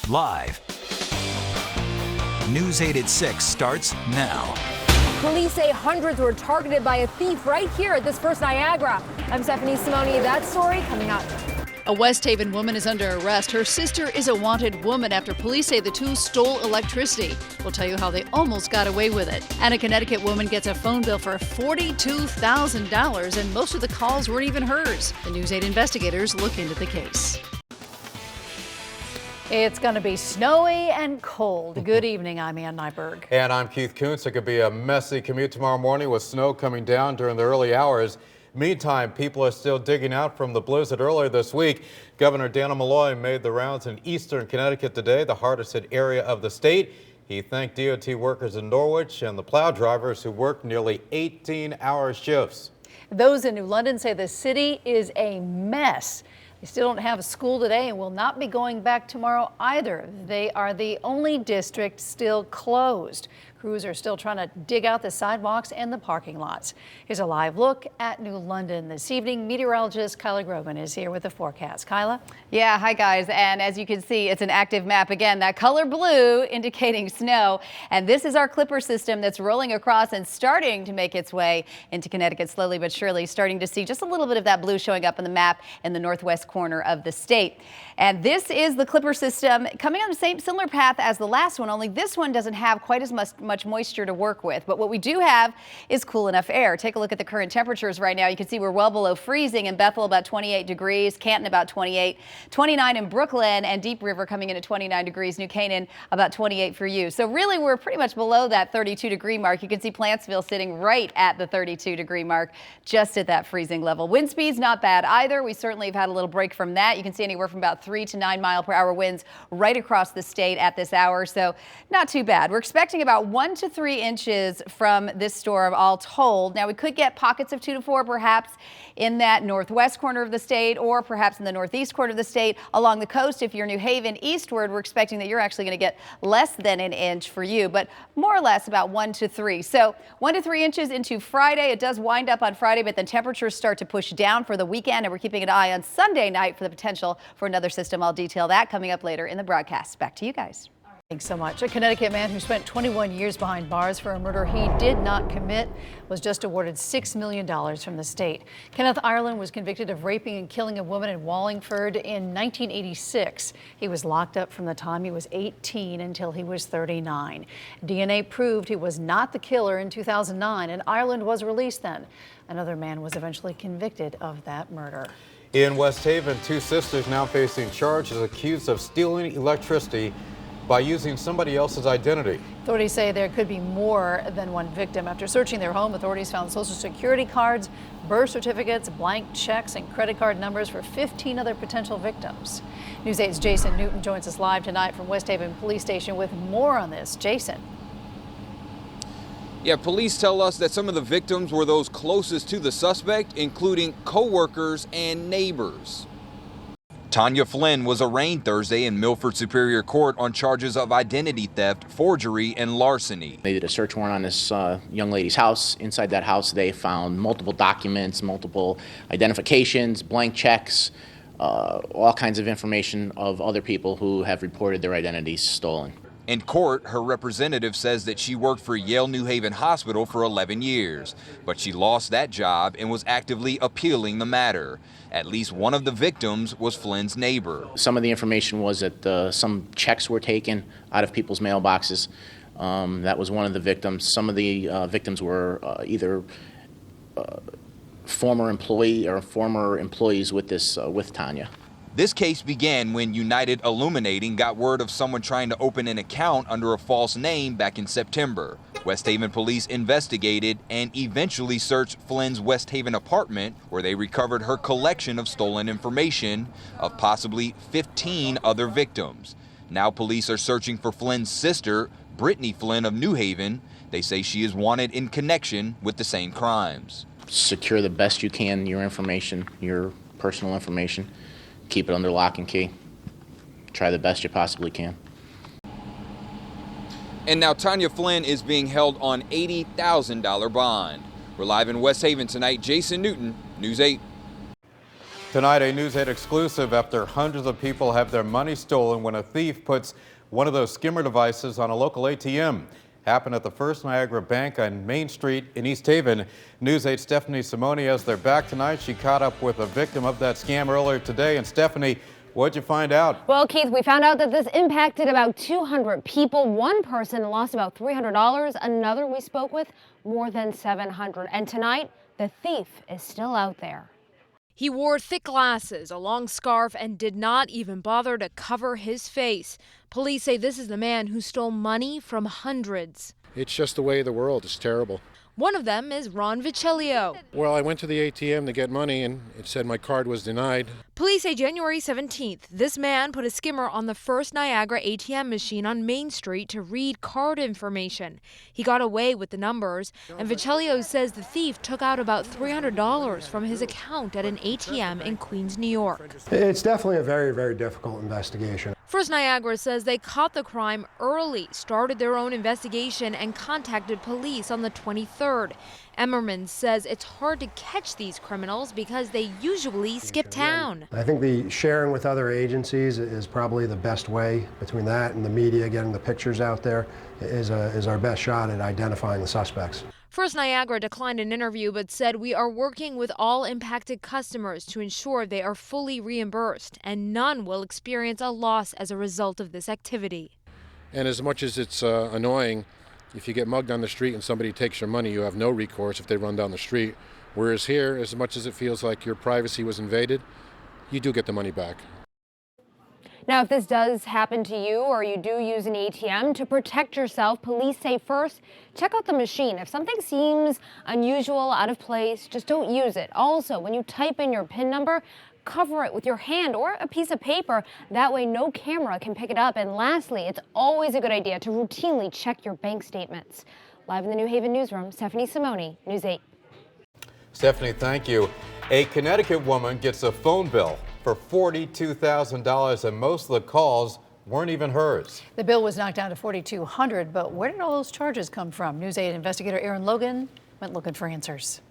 live. News 8 at 6 starts now. Police say hundreds were targeted by a thief right here at this First Niagara. I'm Stephanie Simoni. That story coming up. A West Haven woman is under arrest. Her sister is a wanted woman after police say the two stole electricity. We'll tell you how they almost got away with it. And a Connecticut woman gets a phone bill for $42,000, and most of the calls weren't even hers. The News 8 investigators look into the case. It's going to be snowy and cold. Good evening. I'm Ann Nyberg. And I'm Keith Kuntz. It could be a messy commute tomorrow morning with snow coming down during the early hours. Meantime, people are still digging out from the blizzard earlier this week. Governor Dannel Malloy made the rounds in eastern Connecticut today, the hardest hit area of the state. He thanked DOT workers in Norwich and the plow drivers who worked nearly 18-hour shifts. Those in New London say the city is a mess. They still don't have a school today and will not be going back tomorrow either. They are the only district still closed. Crews are still trying to dig out the sidewalks and the parking lots. Here's a live look at New London this evening. Meteorologist Kyla Groban is here with the forecast. Kyla? Yeah, hi guys. And as you can see, it's an active map again. That color blue indicating snow. And this is our Clipper system that's rolling across and starting to make its way into Connecticut slowly but surely. Starting to see just a little bit of that blue showing up on the map in the northwest corner of the state. And this is the Clipper system coming on the same similar path as the last one, only this one doesn't have quite as much moisture to work with. But what we do have is cool enough air. Take a look at the current temperatures right now. You can see we're well below freezing in Bethel, about 28 degrees, Canton about 28, 29 in Brooklyn, and Deep River coming in at 29 degrees, New Canaan about 28 for you. So really we're pretty much below that 32 degree mark. You can see Plantsville sitting right at the 32 degree mark, just at that freezing level. Wind speeds not bad either. We certainly have had a little break from that. You can see anywhere from about 3 to 9 mile per hour winds right across the state at this hour. So not too bad. We're expecting about 1 to 3 inches from this storm all told. Now we could get pockets of 2 to 4 perhaps in that northwest corner of the state or perhaps in the northeast corner of the state along the coast. If you're New Haven eastward, we're expecting that you're actually going to get less than an inch for you, but more or less about 1 to 3. So 1 to 3 inches into Friday. It does wind up on Friday, but then temperatures start to push down for the weekend, and we're keeping an eye on Sunday night for the potential for another system. I'll detail that coming up later in the broadcast. Back to you guys. Thanks so much. A Connecticut man who spent 21 years behind bars for a murder he did not commit was just awarded $6 million from the state. Kenneth Ireland was convicted of raping and killing a woman in Wallingford in 1986. He was locked up from the time he was 18 until he was 39. DNA proved he was not the killer in 2009, and Ireland was released then. Another man was eventually convicted of that murder. In West Haven, 2 sisters now facing charges accused of stealing electricity by using somebody else's identity. Authorities say there could be more than one victim. After searching their home, authorities found Social Security cards, birth certificates, blank checks, and credit card numbers for 15 other potential victims. News 8's Jason Newton joins us live tonight from West Haven Police Station with more on this. Jason. Yeah, police tell us that some of the victims were those closest to the suspect, including co-workers and neighbors. Tanya Flynn was arraigned Thursday in Milford Superior Court on charges of identity theft, forgery, and larceny. They did a search warrant on this young lady's house. Inside that house, they found multiple documents, multiple identifications, blank checks, all kinds of information of other people who have reported their identities stolen. In court, her representative says that she worked for Yale New Haven Hospital for 11 years, but she lost that job and was actively appealing the matter. At least one of the victims was Flynn's neighbor. Some of the information was that some checks were taken out of people's mailboxes. That was one of the victims. Some of the victims were either former employee or former employees with Tanya. This case began when United Illuminating got word of someone trying to open an account under a false name back in September. West Haven police investigated and eventually searched Flynn's West Haven apartment, where they recovered her collection of stolen information of possibly 15 other victims. Now police are searching for Flynn's sister, Brittany Flynn of New Haven. They say she is wanted in connection with the same crimes. Secure the best you can your information, your personal information. Keep it under lock and key. Try the best you possibly can. And now Tanya Flynn is being held on $80,000 bond. We're live in West Haven tonight. Jason Newton, News 8. Tonight, a News 8 exclusive after hundreds of people have their money stolen when a thief puts one of those skimmer devices on a local ATM. Happened at the First Niagara Bank on Main Street in East Haven. News 8 Stephanie Simoni, as they're back tonight, she caught up with a victim of that scam earlier today. And Stephanie, what'd you find out? Well, Keith, we found out that this impacted about 200 people. One person lost about $300. Another we spoke with, more than $700. And tonight, the thief is still out there. He wore thick glasses, a long scarf, and did not even bother to cover his face. Police say this is the man who stole money from hundreds. It's just the way of the world. It's terrible. One of them is Ron Vicellio. Well, I went to the ATM to get money and it said my card was denied. Police say January 17th, this man put a skimmer on the First Niagara ATM machine on Main Street to read card information. He got away with the numbers, and Vicellio says the thief took out about $300 from his account at an ATM in Queens, New York. It's definitely a very, very difficult investigation. First Niagara says they caught the crime early, started their own investigation, and contacted police on the 23rd. Emmerman says it's hard to catch these criminals because they usually skip town. I think the sharing with other agencies is probably the best way. Between that and the media getting the pictures out there is our best shot at identifying the suspects. First Niagara declined an interview but said we are working with all impacted customers to ensure they are fully reimbursed and none will experience a loss as a result of this activity. And as much as it's annoying, if you get mugged on the street and somebody takes your money, you have no recourse if they run down the street. Whereas here, as much as it feels like your privacy was invaded, you do get the money back. Now, if this does happen to you or you do use an ATM, to protect yourself, police say first, check out the machine. If something seems unusual, out of place, just don't use it. Also, when you type in your PIN number, cover it with your hand or a piece of paper. That way, no camera can pick it up. And lastly, it's always a good idea to routinely check your bank statements. Live in the New Haven newsroom, Stephanie Simoni, News 8. Stephanie, thank you. A Connecticut woman gets a phone bill for $42,000, and most of the calls weren't even hers. The bill was knocked down to $4,200, but where did all those charges come from? News 8 investigator Aaron Logan went looking for answers.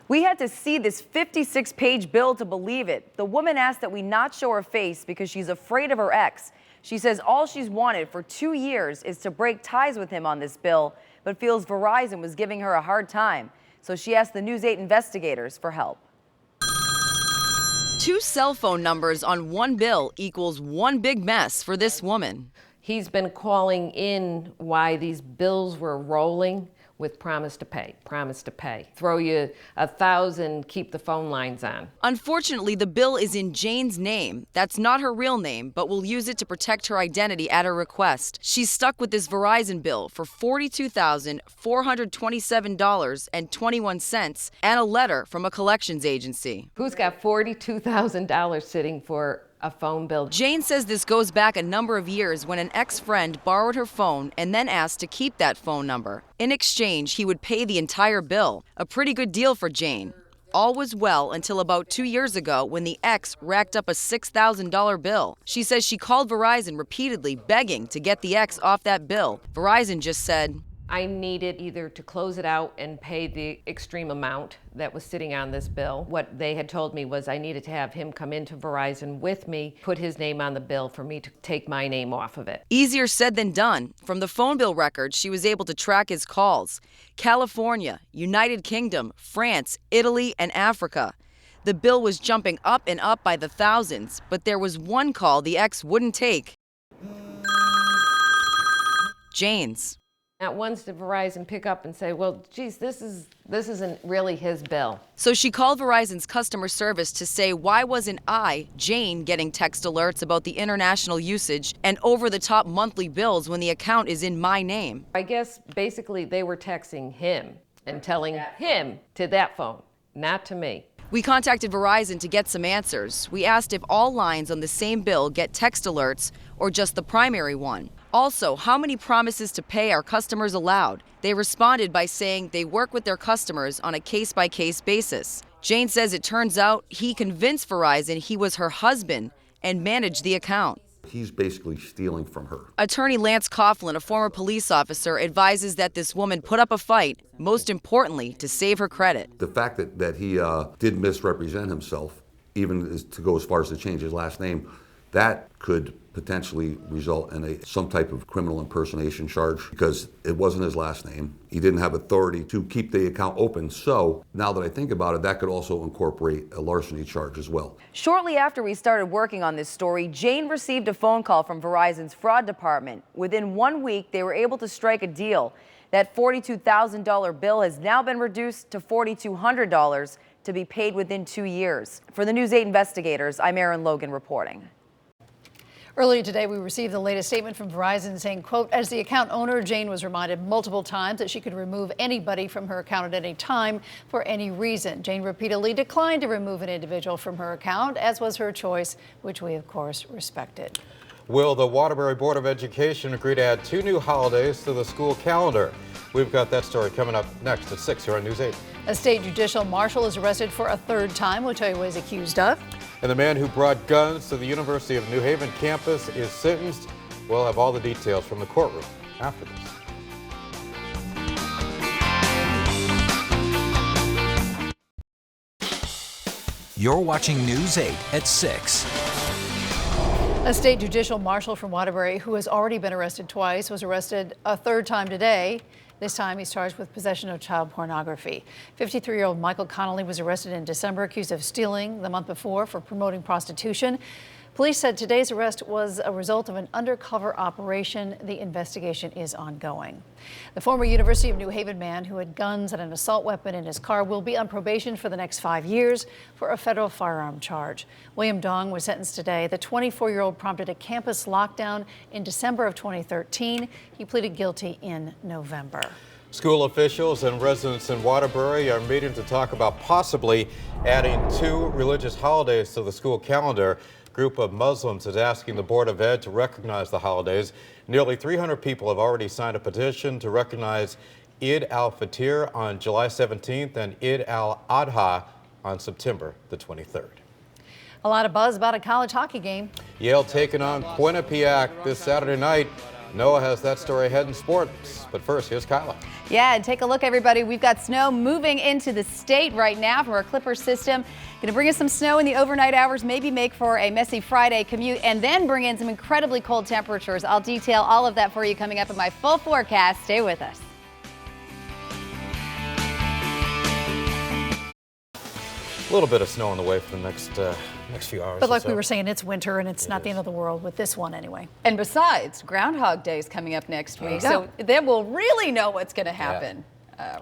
We had to see this 56-page bill to believe it. The woman asked that we not show her face because she's afraid of her ex. She says all she's wanted for 2 years is to break ties with him on this bill, but feels Verizon was giving her a hard time. So she asked the News 8 investigators for help. 2 cell phone numbers on one bill equals one big mess for this woman. He's been calling in why these bills were rolling with promise to pay, promise to pay. Throw you $1,000, keep the phone lines on. Unfortunately, the bill is in Jane's name. That's not her real name, but we'll use it to protect her identity at her request. She's stuck with this Verizon bill for $42,427.21 and a letter from a collections agency. Who's got $42,000 sitting for a phone bill? Jane says this goes back a number of years when an ex-friend borrowed her phone and then asked to keep that phone number. In exchange, he would pay the entire bill. A pretty good deal for Jane. All was well until about 2 years ago when the ex racked up a $6,000 bill. She says she called Verizon repeatedly begging to get the ex off that bill. Verizon just said, I needed either to close it out and pay the extreme amount that was sitting on this bill. What they had told me was I needed to have him come into Verizon with me, put his name on the bill for me to take my name off of it. Easier said than done. From the phone bill records, she was able to track his calls. California, United Kingdom, France, Italy, and Africa. The bill was jumping up and up by the thousands, but there was one call the ex wouldn't take. Jane's. Not once did Verizon pick up and say, well, geez, this isn't really his bill. So she called Verizon's customer service to say, why wasn't I, Jane, getting text alerts about the international usage and over-the-top monthly bills when the account is in my name? I guess basically they were texting him and telling him to that phone, not to me. We contacted Verizon to get some answers. We asked if all lines on the same bill get text alerts or just the primary one. Also, how many promises to pay are customers allowed? They responded by saying they work with their customers on a case-by-case basis. Jane says it turns out he convinced Verizon he was her husband and managed the account. He's basically stealing from her. Attorney Lance Coughlin, a former police officer, advises that this woman put up a fight, most importantly, to save her credit. The fact that he did misrepresent himself even to go as far as to change his last name, that could potentially result in some type of criminal impersonation charge because it wasn't his last name. He didn't have authority to keep the account open. So now that I think about it, that could also incorporate a larceny charge as well. Shortly after we started working on this story, Jane received a phone call from Verizon's fraud department. Within 1 week, they were able to strike a deal. That $42,000 bill has now been reduced to $4,200 to be paid within 2 years. For the News 8 investigators, I'm Erin Logan reporting. Earlier today, we received the latest statement from Verizon saying, quote, as the account owner, Jane was reminded multiple times that she could remove anybody from her account at any time for any reason. Jane repeatedly declined to remove an individual from her account, as was her choice, which we, of course, respected. Will the Waterbury Board of Education agree to add 2 new holidays to the school calendar? We've got that story coming up next at 6 here on News 8. A state judicial marshal is arrested for a 3rd time. We'll tell you what he's accused of. And the man who brought guns to the University of New Haven campus is sentenced. We'll have all the details from the courtroom after this. You're watching News 8 at 6. A state judicial marshal from Waterbury, who has already been arrested twice, was arrested a 3rd time today. This time he's charged with possession of child pornography. 53-year-old Michael Connolly was arrested in December, accused of stealing the month before for promoting prostitution. Police said today's arrest was a result of an undercover operation. The investigation is ongoing. The former University of New Haven man who had guns and an assault weapon in his car will be on probation for the next 5 years for a federal firearm charge. William Dong was sentenced today. The 24-year-old prompted a campus lockdown in December of 2013. He pleaded guilty in November. School officials and residents in Waterbury are meeting to talk about possibly adding 2 religious holidays to the school calendar. Group of Muslims is asking the Board of Ed to recognize the holidays. Nearly 300 people have already signed a petition to recognize Eid al-Fitr on July 17th and Eid al-Adha on September the 23rd. A lot of buzz about a college hockey game. Yale taking on Quinnipiac this Saturday night. Noah has that story ahead in sports. But first, here's Kyla. Yeah, and take a look, everybody. We've got snow moving into the state right now from our Clipper system. Going to bring us some snow in the overnight hours, maybe make for a messy Friday commute, and then bring in some incredibly cold temperatures. I'll detail all of that for you coming up in my full forecast. Stay with us. A little bit of snow on the way for the next few hours. But like we were saying, it's winter and it's not the end of the world with this one anyway. And besides, Groundhog Day is coming up next week, so then we'll really know what's going to happen.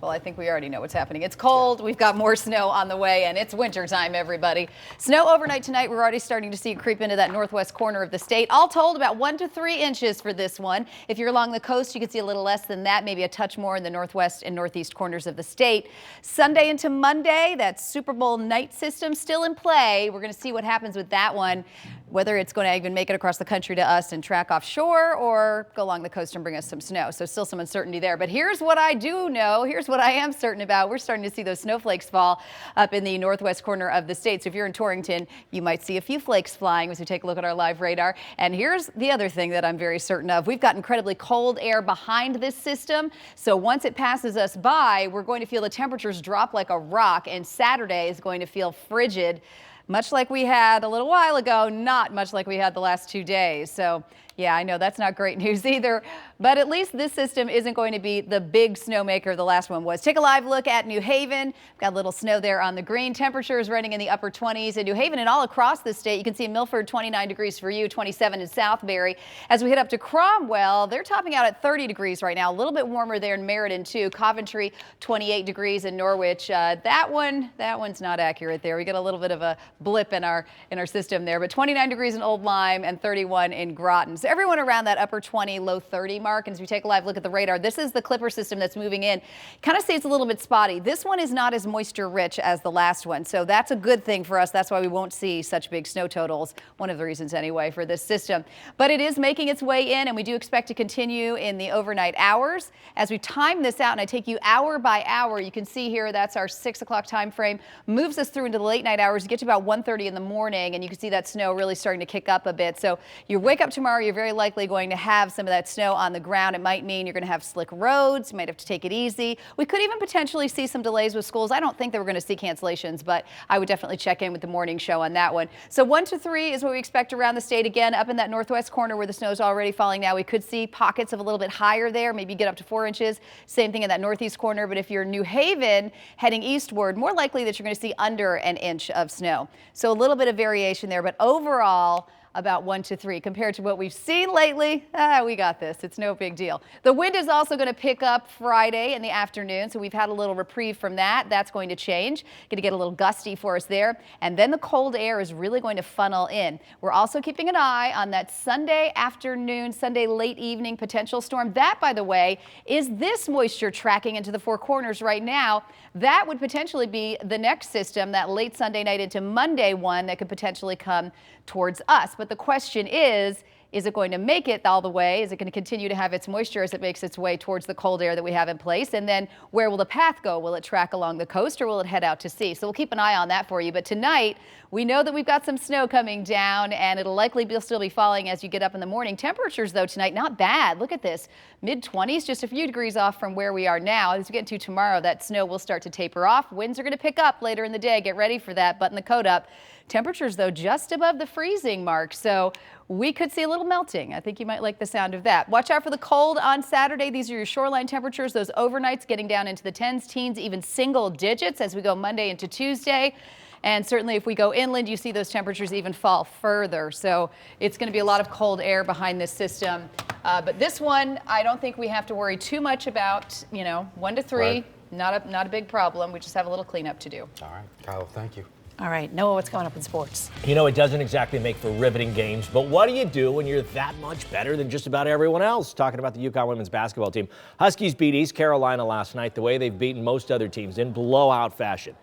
Well, I think we already know what's happening. It's cold. We've got more snow on the way, and it's winter time, everybody. Snow overnight tonight. We're already starting to see it creep into that northwest corner of the state. All told, about 1 to 3 inches for this one. If you're along the coast, you can see a little less than that, maybe a touch more in the northwest and northeast corners of the state. Sunday into Monday, that Super Bowl night system still in play. We're going to see what happens with that one, whether it's going to even make it across the country to us and track offshore or go along the coast and bring us some snow. So still some uncertainty there. But here's what I do know. Here's what I am certain about. We're starting to see those snowflakes fall up in the northwest corner of the state. So if you're in Torrington, you might see a few flakes flying as we take a look at our live radar. And here's the other thing that I'm very certain of. We've got incredibly cold air behind this system. So once it passes us by, we're going to feel the temperatures drop like a rock. And Saturday is going to feel frigid, much like we had a little while ago, not much like we had the last 2 days. So yeah, I know that's not great news either, but at least this system isn't going to be the big snowmaker the last one was. Take a live look at New Haven. Got a little snow there on the green. Temperatures running in the upper 20s in New Haven and all across the state. You can see in Milford, 29 degrees for you, 27 in Southbury. As we head up to Cromwell, they're topping out at 30 degrees right now. A little bit warmer there in Meriden too. Coventry, 28 degrees in Norwich. That one's not accurate there. We get a little bit of a blip in our system there, but 29 degrees in Old Lyme and 31 in Groton. So everyone around that upper 20, low 30 mark. And as we take a live look at the radar, this is the Clipper system that's moving in. Kind of stays a little bit spotty. This one is not as moisture rich as the last one. So that's a good thing for us. That's why we won't see such big snow totals. One of the reasons anyway for this system. But it is making its way in, and we do expect to continue in the overnight hours. As we time this out, and I take you hour by hour, you can see here that's our 6 o'clock time frame. Moves us through into the late night hours. You get to about 1:30 in the morning, and you can see that snow really starting to kick up a bit. So you wake up tomorrow, you're very likely going to have some of that snow on the the ground. It might mean you're going to have slick roads. You might have to take it easy. We could even potentially see some delays with schools. I don't think that we're going to see cancellations, but I would definitely check in with the morning show on that one. So 1 to 3 is what we expect around the state. Again, up in that northwest corner where the snow is already falling now, we could see pockets of a little bit higher there, maybe get up to 4 inches. Same thing in that northeast corner. But if you're New Haven heading eastward, more likely that you're going to see under an inch of snow. So a little bit of variation there, but overall, about 1 to 3 compared to what we've seen lately. We got this. It's no big deal. The wind is also going to pick up Friday in the afternoon, so we've had a little reprieve from that. That's going to change. Going to get a little gusty for us there, and then the cold air is really going to funnel in. We're also keeping an eye on that Sunday afternoon, Sunday late evening potential storm. That, by the way, is this moisture tracking into the Four Corners right now. That would potentially be the next system, that late Sunday night into Monday one that could potentially come towards us. But the question is it going to make it all the way? Is it going to continue to have its moisture as it makes its way towards the cold air that we have in place? And then where will the path go? Will it track along the coast or will it head out to sea? So we'll keep an eye on that for you. But tonight, we know that we've got some snow coming down and it'll likely still be falling as you get up in the morning. Temperatures, though, tonight, not bad. Look at this. Mid-20s, just a few degrees off from where we are now. As we get into tomorrow, that snow will start to taper off. Winds are going to pick up later in the day. Get ready for that. Button the coat up. Temperatures, though, just above the freezing mark. So we could see a little melting. I think you might like the sound of that. Watch out for the cold on Saturday. These are your shoreline temperatures. Those overnights getting down into the 10s, teens, even single digits as we go Monday into Tuesday. And certainly if we go inland, you see those temperatures even fall further. So it's going to be a lot of cold air behind this system. But this one, I don't think we have to worry too much about, 1 to 3. Right. Not a big problem. We just have a little cleanup to do. All right, Kyle, thank you. All right, Noah, what's coming up in sports? It doesn't exactly make for riveting games, but what do you do when you're that much better than just about everyone else? Talking about the UConn women's basketball team. Huskies beat East Carolina last night the way they've beaten most other teams, in blowout fashion.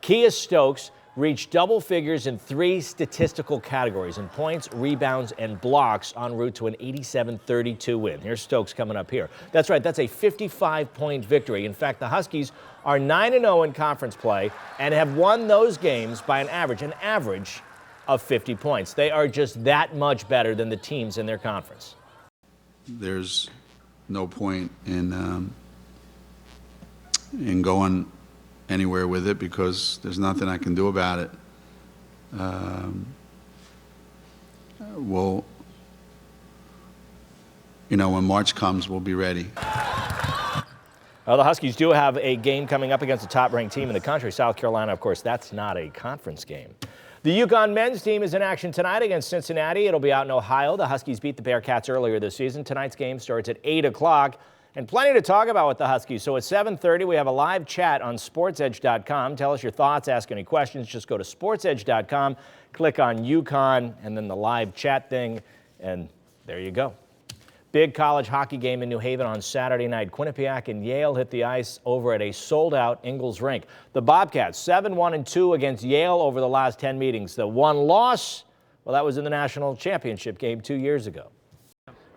Kia Stokes reached double figures in 3 statistical categories, in points, rebounds, and blocks, en route to an 87-32 win. Here's Stokes coming up here. That's right, that's a 55-point victory. In fact, the Huskies are 9-0 in conference play and have won those games by an average of 50 points. They are just that much better than the teams in their conference. There's no point in going anywhere with it because there's nothing I can do about it. When March comes, we'll be ready. Well, the Huskies do have a game coming up against the top-ranked team in the country, South Carolina. Of course, that's not a conference game. The UConn men's team is in action tonight against Cincinnati. It'll be out in Ohio. The Huskies beat the Bearcats earlier this season. Tonight's game starts at 8 o'clock. And plenty to talk about with the Huskies. So at 7:30, we have a live chat on SportsEdge.com. Tell us your thoughts, ask any questions. Just go to SportsEdge.com, click on UConn, and then the live chat thing, and there you go. Big college hockey game in New Haven on Saturday night. Quinnipiac and Yale hit the ice over at a sold-out Ingalls Rink. The Bobcats, 7-1-2 against Yale over the last 10 meetings. The one loss, well, that was in the national championship game 2 years ago.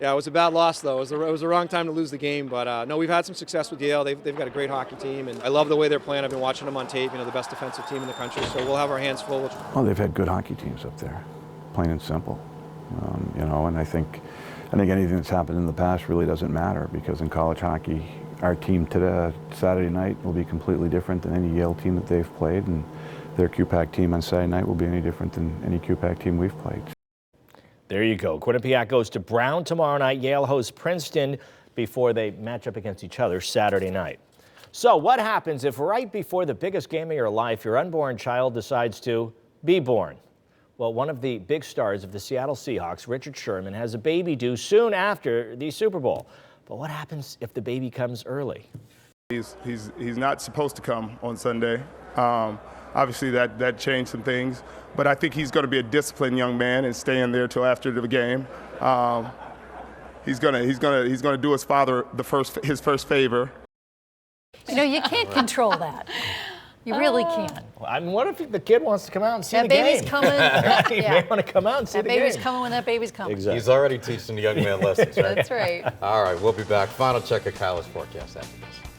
Yeah, it was a bad loss, though. It was the wrong time to lose the game. But, no, we've had some success with Yale. They've got a great hockey team, and I love the way they're playing. I've been watching them on tape, the best defensive team in the country. So we'll have our hands full. Well, they've had good hockey teams up there, plain and simple. And I think anything that's happened in the past really doesn't matter because in college hockey, our team today, Saturday night, will be completely different than any Yale team that they've played, and their QPAC team on Saturday night will be any different than any QPAC team we've played. There you go. Quinnipiac goes to Brown tomorrow night. Yale hosts Princeton before they match up against each other Saturday night. So what happens if right before the biggest game of your life, your unborn child decides to be born? Well, one of the big stars of the Seattle Seahawks, Richard Sherman, has a baby due soon after the Super Bowl. But what happens if the baby comes early? He's not supposed to come on Sunday. Obviously, that changed some things, but I think he's going to be a disciplined young man and staying there till after the game. He's going to do his father his first favor. You can't control that. You really can't. I mean, what if the kid wants to come out and see that the game? Baby's coming. He may want to come out and see the game. That baby's coming when that baby's coming. Exactly. He's already teaching the young man lessons, right? That's right. All right, we'll be back. Final check of Kyle's forecast after this.